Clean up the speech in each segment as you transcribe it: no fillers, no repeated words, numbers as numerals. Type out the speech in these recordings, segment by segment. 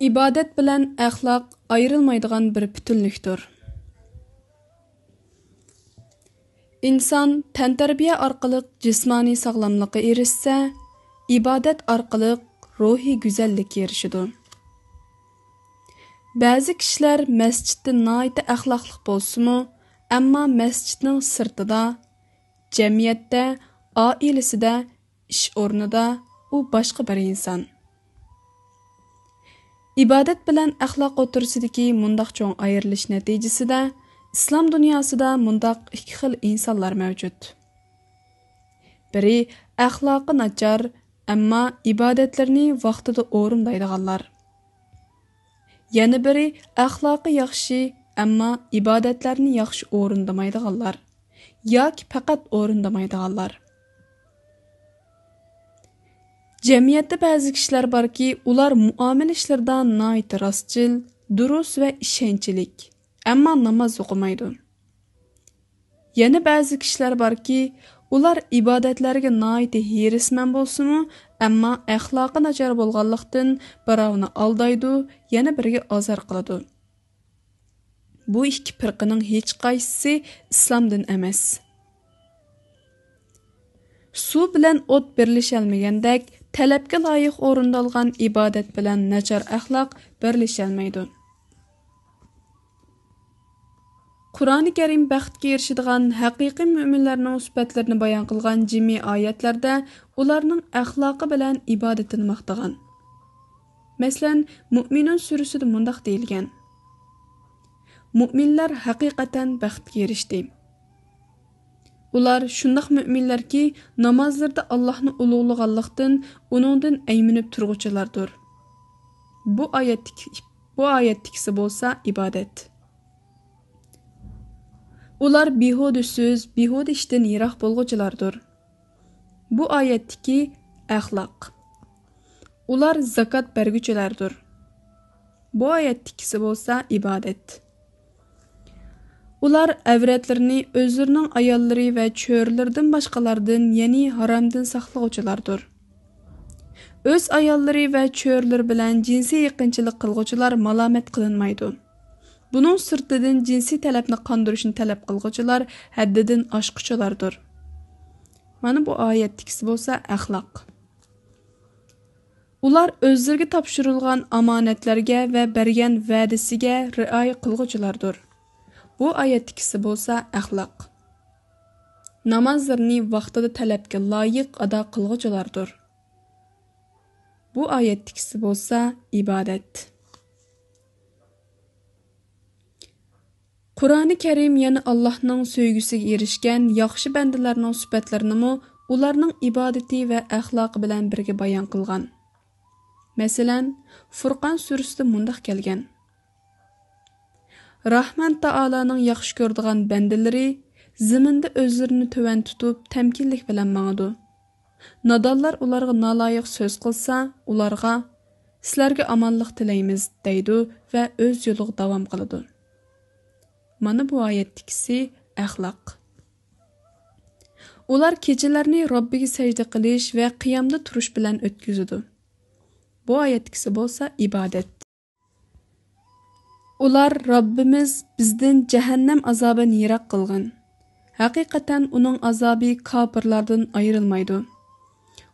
İbadet bilan axloq ayrilmaydigan bir bütünlükdür. İnsan tantarbiya orqali jismoniy sog'lomlikka erishsa, ibodat orqali ruhiy go'zallikka erishadi. Ba'zi kishilar masjidda noita axloqli bo'lsa-mu, ammo masjidning sirtida, jamiyatda, oilasida, ish o'rnida u boshqa bir inson. İbadet bilan axloq o'tirsidagi mundaq cho'ng ayrilish natijasida islom dunyosida mundaq ikki xil insonlar mavjud. Biri axloqi nachar, ammo ibodatlarni vaqtida o'rinlaydiganlar. Yana biri axloqi yaxshi, ammo ibodatlarni yaxshi o'rinlamaydiganlar yoki faqat o'rinlamaydiganlar. Cemiyette bazı kişiler var ki, ular muamele işlerinde nait rastçıl, durus ve işençilik, ama namaz okumaydı. Yana bazı kişiler var ki, ular ibadetlerge nait hirismen bolsunu, ama ahlakı nacar bolğanlıqdan biravını aldaydı, yana birge azar qılıdı. Bu iki firqinin hiç qaysi İslamdan emas. Su bilan ot birleşelmegandek, talabga loyiq o'rindalgan ibodat bilan nachar axloq birlasholmaydi. Qur'oni Karim baxtga erishadigan haqiqiy mo'minlarning sifatlarini bayon qilgan jami oyatlarda ularning axloqi bilan ibodatini maqtagan. Masalan, Mu'minun surasida mundaq deyilgan: Mu'minlar haqiqatan baxtga erishdi. Ular şundaq müminler ki, namazlarda Allah'ını ulug'laganlıqdan, onundan ayminib turg'uchilardir. Bu ayettikisi bolsa ibadet. Ular bihuda söz, bihuda ishdan yiroq bo'lg'uchilardir. Bu ayettiki axloq. Ular zakat berguchilardir. Bu ayettikisi bolsa ibadet. Ular avratlarini özlerinin ayolları ve çöğürlerden başkalardan yani haramdan saxlag'uchilardir. Öz ayolları ve çöğürler bilen cinsi yaqinchilik qilg'uchilar malomat qilinmaydi. Bunun sırtıdan cinsi talabni qandırışını talab qilg'uchilar haddidan oshquchilardir. Mana bu oyatdikisi bo'lsa axloq. Ular özlerine topshirilgan amonatlarga ve bergan va'dasiga rioya qilg'uchilardir. Bu ayetdikisi bolsa axloq. Namazlarni vaqtida talabga loyiq ado qilg'uchilardir. Bu ayetdikisi bolsa ibodat. Qur'oni Karim yana Allohning sevgisiga erishgan yaxshi bandalarning sifatlarini ularning ibodati va axloqi bilan birga bayon qilgan. Masalan, Furqon surasida mundaq kelgan: Rahman Ta'ala'nın yaxşı gördüğün bendeleri ziminde özlerini töven tutup temkinlik bilen mağdu. Nadallar ularga nalayıq söz qılsa, ularga sizlerge amanlıq dileymiz deydu ve öz yoluğu davam qılıdı. Mana bu ayetdikisi axloq. Ular kechelerini Rabbiga secde qilish ve qiyamda turuş bilen ötküzüdü. Bu ayetdikisi bolsa ibadet. Ular Rabbimiz bizden cehennem azabını yirak qılğın. Haqiqatan onun azabı kafirlardan ayrılmaydı.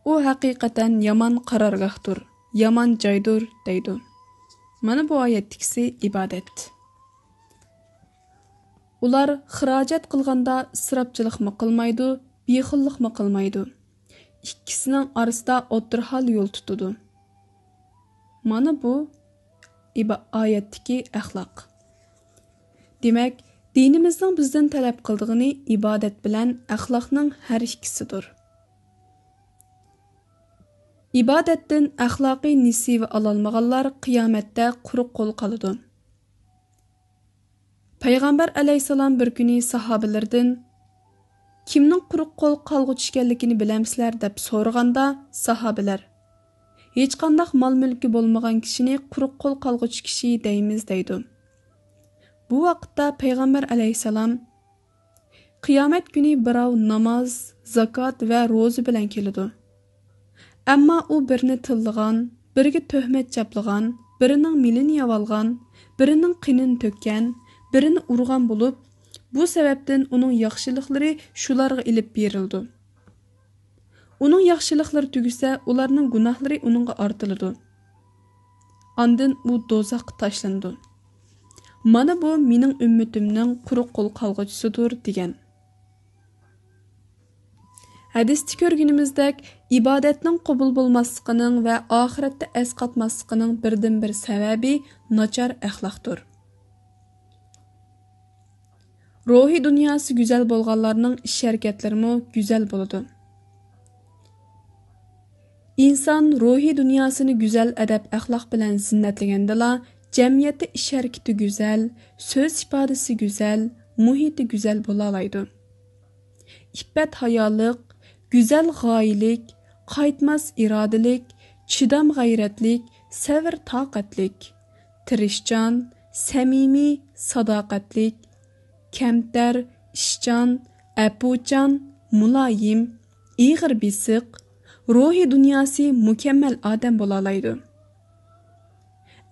O haqiqatan yaman qarargahdır, yaman joydur deydi. Mana bu ayetdikisi ibadet. Ular xirajat qılğanda israpçılıqmı qılmaydı, bexillikmi qılmaydı. İkkisinin arasida o'tirhal yo'l tutudu. Mana bu ayetdeki axloq. Demek, dinimizden bizden talep kıldığını ibadet bilen axloqning her ikkisidir. İbadetten axloqiy nisivi alalmağanlar qiyomatda quruq qo'l qoladi. Peygamber aleyhisselam bir günü sahabelerden kimning quruq qo'l qolg'uchi ekanligini bilamsizlar deb so'raganda sahabeler hech qandaq mol-mulki bo'lmagan kishini quruq qo'l qolg'uchi kishi deymiz deydi. Bu vaqtda Peygamber aleyhisselam qiyomat kuni birov namoz, zakat ve ro'za bilan keladi. Ammo u birini tillagan, biriga tuhmat chaplagan, birining milini yavalgan, birining qinini tökkan, birini urgan bo'lib, bu sababdan uning yaxshiliklari shularga ilib berildi. Uning yaxshiliklari tugisa, ularning gunohlari uningga ortiladi. Ondan u do'zaxga tashlandi. Mana bu mening ummatimning quruq qo'l qalg'uchisidir degan. Hadisda ko'rganimizdek, ibodatning qabul bo'lmasligining va oxiratda asqatmasligining birdan-bir sababi nachar axloqdir. Ruhiy dunyosi go'zal bo'lganlarning ish-harakatlarimi go'zal bo'ladi. İnsan ruhiy dunyosini go'zal adab axloq bilan zinnatlagandala, jamiyatda ish-harakati go'zal, so'z ifodasi go'zal, muhiti go'zal bo'la oladi. İffat hayolik, go'zal g'oyilik, qaytmas irodalik, chidam g'ayratlik, sabr toqatlik, tirishchan, samimiy, sadoqatlik, kamtar, ishchan, apuchan, muloyim, ig'ir bisiq, ruhiy dunyosi mukammal odam bo'la oladi.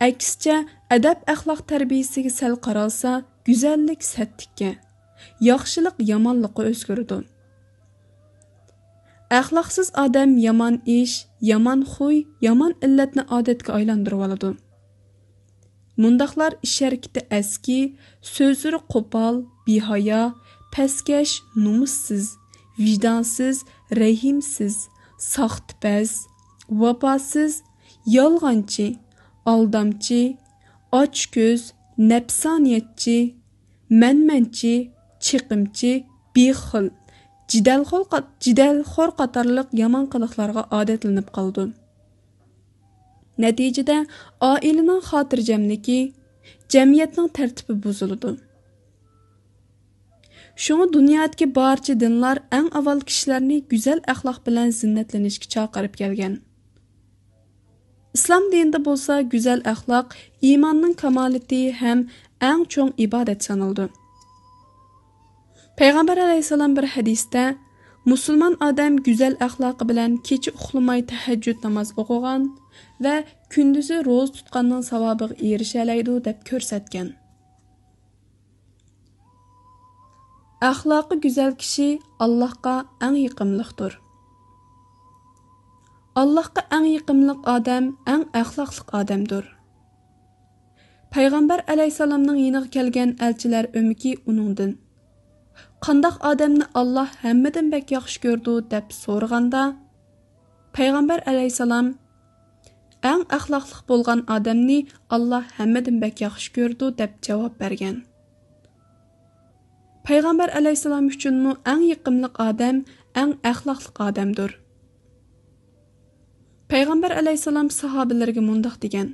Aksicha, adab axloq tarbiyasiga sal qaralsa, go'zallik sattikka, yaxshilik yomonlikqa o'zgaradi. Axloqsiz odam yomon ish, yomon xuy, yomon illatni odatga aylantirib oladi. Mundaqlar ish-harakati aski, so'zlari qo'pol, behayo, pastkash, nomussiz, vijdonsiz, rahimsiz, saxtpaz, vafosiz, yolg'onchi, aldamchi, ochko'z, nafsoniyatchi, manmanchi, chiqimchi, bexil, jidalxo'r qatorliq yomon qiliqlarga odatlanib qoldi. Natijada oilaning xotirjamligi, jamiyatning tartibi buzildi. Şunu dünyadagi barcha dinlar eng avval kishilarni go'zal axloq bilan zinnatlanishga chaqirib kelgan. İslam dinida bo'lsa, go'zal axloq iymonning kamolati ham eng cho'ng ibodat sanaldi. Payg'ambar alayhisalom bir hadisda musulmon odam go'zal axloqi bilan kecha uxlamay tahajjud namoz o'qigan va kunduzi ro'za tutganning savobiga erishalaydi deb ko'rsatgan. Axloqi go'zal kishi Allohga eng yaqinliqdir. Allohga eng yaqinliq odam eng axloqli odamdir. Payg'ambar alayhisalomning yeniga kelgan elchilar o'miki uningdan. Qandaq odamni Alloh hammadan bek yaxshi ko'rdi deb so'raganda, Payg'ambar alayhisalom eng axloqli bo'lgan odamni Alloh hammadan bek yaxshi ko'rdi deb javob bergan. Payg'ambar alayhisalom uchunmi eng yaqinliq odam eng axloqli odamdir. Payg'ambar alayhisalom sahobalarga mundaq degan: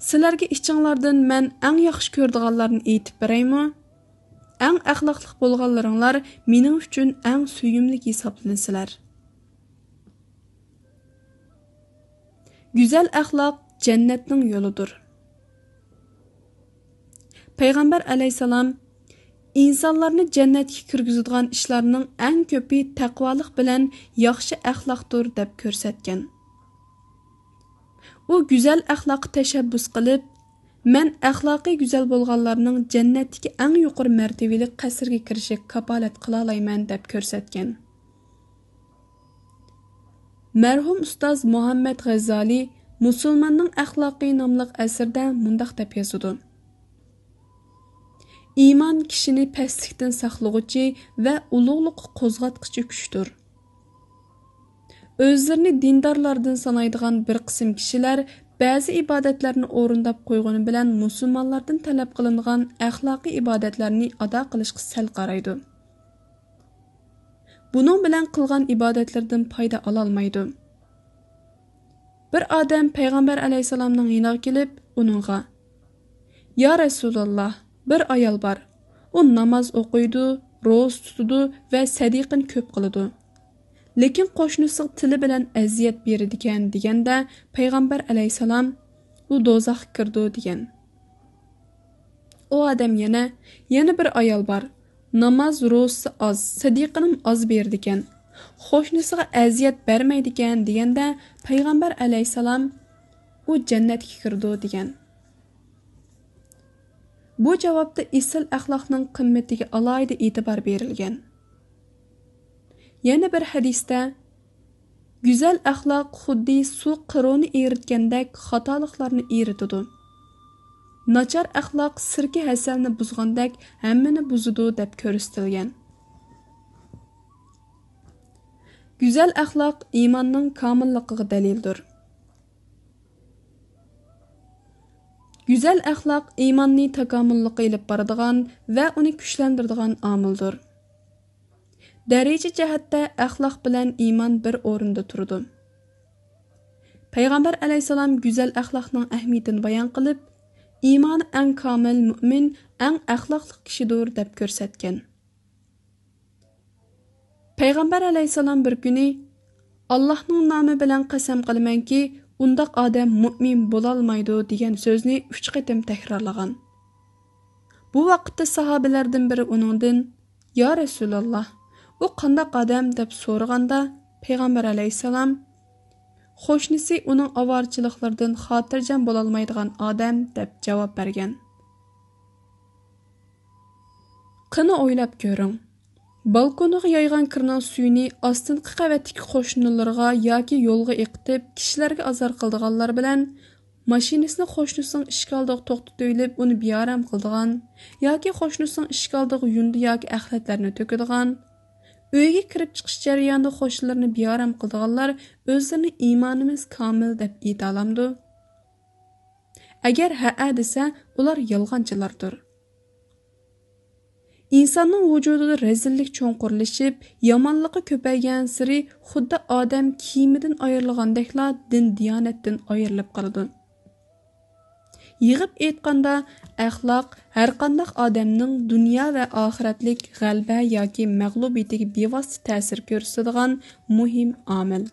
Sizlarga ichinglardan men eng yaxshi ko'rdiganlarni aytib beraymi? Eng axloqli bo'lganlaringlar mening uchun eng suyimli hisoblanasizlar. Güzel axloq jannatning yo'lidir. Payg'ambar alayhisalom insonlarni jannatga kirgizadigan ishlarning eng ko'pi taqvolik bilan yaxshi axloqdir deb ko'rsatgan. U go'zal axloqqa tashabbus qilib, men axloqiy go'zal bo'lganlarning jannatdagi eng yuqori martabali qasrga kirishiga kapolat qila olmayman deb ko'rsatgan. Marhum ustoz Muhammad G'azzoli Musulmonning axloqi nomli asrda mundaq deb yozadi: İman kishini pastlikdan saqlag'uchi va ulug'liqqa qo'zg'atquchi kuchdir. O'zlarini dindorlardan sanaydigan bir qism kishilar ba'zi ibodatlarni o'rindab qo'ygani bilan musulmonlardan talab qilingan axloqiy ibodatlarni ado qilishga sal qaraydi. Buning bilan qilgan ibodatlardan foyda ola olmaydi. Bir odam Payg'ambar alayhisalomning yoniga kelib, uningga: "Ya Rasululloh, bir ayol bor. U namoz o'qiydi, ro'za tutadi va sadiqani ko'p qiladi. Lekin qo'shnisiga tili bilan aziyat beradigan" deganda, Payg'ambar alayhisalom u do'zaxga kirdi degan. O odam yana bir ayol bor. Namoz, ro'zasi oz, sadiqanim oz beradigan. Qo'shnisiga aziyat bermaydigan deganda, Payg'ambar alayhisalom u jannatga kirdi degan. Bu javobda isil axloqning qimmatiga alohida e'tibor berilgan. Yana bir hadisda güzel axloq xuddi suv qironi eritgandek xatoliklarni eritadi. Nachar axloq sirki hasalni buzgandek hammani buzadi deb ko'rsatilgan. Güzel axloq iymonning komilligiga dalildir. Güzel axloq iymonni takomillikka ilib boradigan va uni kuchlantiradigan omildir. Daraja jihatda axloq bilan iymon bir o'rinda turadi. Payg'ambar alayhisalom güzel axloqning ahamiyatini bayon qilib, iymoni eng komil mu'min, eng axloqli kishidir deb ko'rsatgan. Payg'ambar alayhisalom bir kuni Allohning nomi bilan qasam qilamanki, undaq odam mu'min bo'lolmaydi degan so'zni 3 qatim takrorlagan. Bu vaqtda sahobalardan biri uningdan: "Ya Rasululloh, u qandaq odam?" deb so'raganda, Payg'ambar alayhisalom qo'shnisi uning avorchiliklaridan xotirjam bo'lolmaydigan odam deb javob bergan. Qani o'ylab ko'ring. Balkoniga yaygan kirning suyini ostinqi qavatdagi qo'shnilarga yoki yo'lga eqitib, kishilarga azor qildiganlar bilan mashinasini qo'shnisining ishga oldiga to'xtatib o'ylab, uni bearam qildigan yoki qo'shnisining ishga oldiga yundi yoki axlatlarni to'kadigan, uyga kirib chiqish jarayonida qo'shnilarni bearam qildiganlar o'zlarini iymonimiz komil deb ayta olamdi? Agar ha desa, ular yolg'onchilardir. İnsanın vücudida rezillik cho'nqurlashib, yomonligi ko'paygan siri xuddi odam kiyimidan ayrilgandekla din-diyonatdan ayrilib qoladi. Yig'ib aytganda, axloq har qanday odamning dunyo va oxiratlik g'alaba yoki mag'lubiyatiga bevosita ta'sir ko'rsatadigan muhim omil.